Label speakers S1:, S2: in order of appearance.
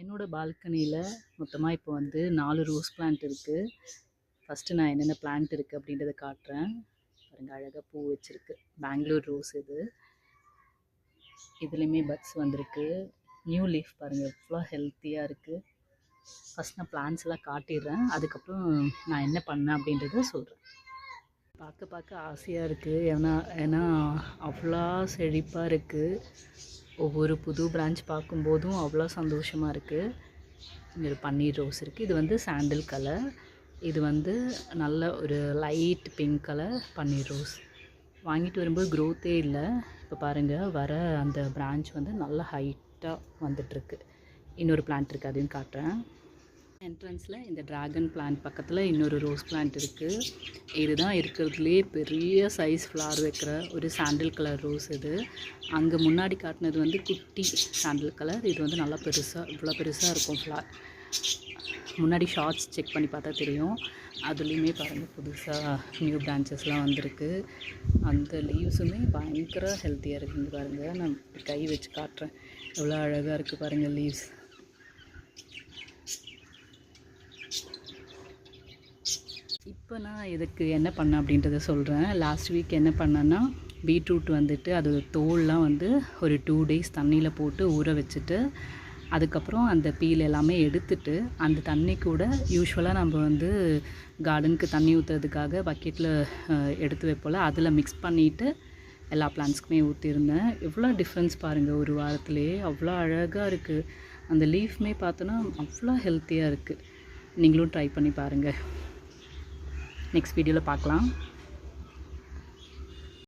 S1: என்னோடய பால்கனியில் மொத்தமாக இப்போ வந்து 4 ரோஸ் பிளான்ட் இருக்குது. ஃபஸ்ட்டு நான் என்னென்ன பிளான்ட் இருக்குது அப்படின்றத காட்டுறேன். பாருங்கள், அழகாக பூ வச்சுருக்கு. பெங்களூர் ரோஸ் இது. இதுலேயுமே பட்ஸ் வந்திருக்கு. நியூ லீஃப் பாருங்கள், எவ்வளோ ஹெல்த்தியாக இருக்குது. ஃபஸ்ட் நான் பிளான்ட்ஸ் எல்லாம் காட்டிடுறேன், அதுக்கப்புறம் நான் என்ன பண்ணேன் அப்படின்றத சொல்கிறேன். பார்க்க ஆசையாக இருக்குது. ஏன்னா அவ்வளோ செழிப்பாக இருக்குது. ஒவ்வொரு புது பிரான்ச் பார்க்கும்போதும் அவ்வளோ சந்தோஷமாக இருக்குது. இங்கே ஒரு பன்னீர் ரோஸ் இருக்குது. இது வந்து சாண்டில் கலர். இது வந்து நல்ல ஒரு லைட் பிங்க் கலர் பன்னீர் ரோஸ். வாங்கிட்டு வரும்போது க்ரோத்தே இல்லை. இப்போ பாருங்கள், வர அந்த பிரான்ச் வந்து நல்லா ஹைட்டாக வந்துட்டுருக்கு. இன்னொரு பிளான்ட் இருக்குது, அதையும் காட்டுறேன். என்ட்ரன்ஸில் இந்த ட்ராகன் பிளான்ட் பக்கத்தில் இன்னொரு ரோஸ் பிளான்ட் இருக்குது. இதுதான் இருக்கிறதுலே பெரிய சைஸ் ஃப்ளவர் வைக்கிற ஒரு சாண்டில் கலர் ரோஸ் இது. அங்கே முன்னாடி காட்டினது வந்து குட்டி சாண்டில் கலர். இது வந்து நல்லா பெருசாக, இவ்வளோ பெருசாக இருக்கும் ஃப்ளவர். முன்னாடி ஷார்ட்ஸ் செக் பண்ணி பார்த்தா தெரியும். அதுலேயுமே பாருங்கள், புதுசாக நியூ பிரான்ச்சஸ்லாம் வந்திருக்கு. அந்த லீவ்ஸுமே பயங்கர ஹெல்த்தியாக இருக்குங்க. பாருங்கள், நான் கை வச்சு காட்டுறேன், எவ்வளோ அழகாக இருக்குது பாருங்கள் லீவ்ஸ். இப்போ நான் இதுக்கு என்ன பண்ணேன் அப்படின்றத சொல்கிறேன். லாஸ்ட் வீக் என்ன பண்ணேன்னா, பீட்ரூட் வந்துட்டு அதோட தோல்லாம் வந்து ஒரு 2 days தண்ணியில் போட்டு ஊற வச்சுட்டு, அதுக்கப்புறம் அந்த பீல் எல்லாமே எடுத்துட்டு, அந்த தண்ணி கூட யூஸ்வலாக நம்ம வந்து கார்டனுக்கு தண்ணி ஊற்றுறதுக்காக பக்கெட்டில் எடுத்து வைப்போல், அதில் மிக்ஸ் பண்ணிவிட்டு எல்லா பிளான்ட்ஸ்க்குமே ஊற்றிருந்தேன். எவ்வளோ டிஃப்ரென்ஸ் பாருங்கள், ஒரு வாரத்துலேயே அவ்வளோ அழகாக இருக்குது. அந்த லீஃப்மே பார்த்தோன்னா அவ்வளோ ஹெல்த்தியாக இருக்குது. நீங்களும் ட்ரை பண்ணி பாருங்கள். நெக்ஸ்ட் வீடியோவில் பார்க்கலாம்.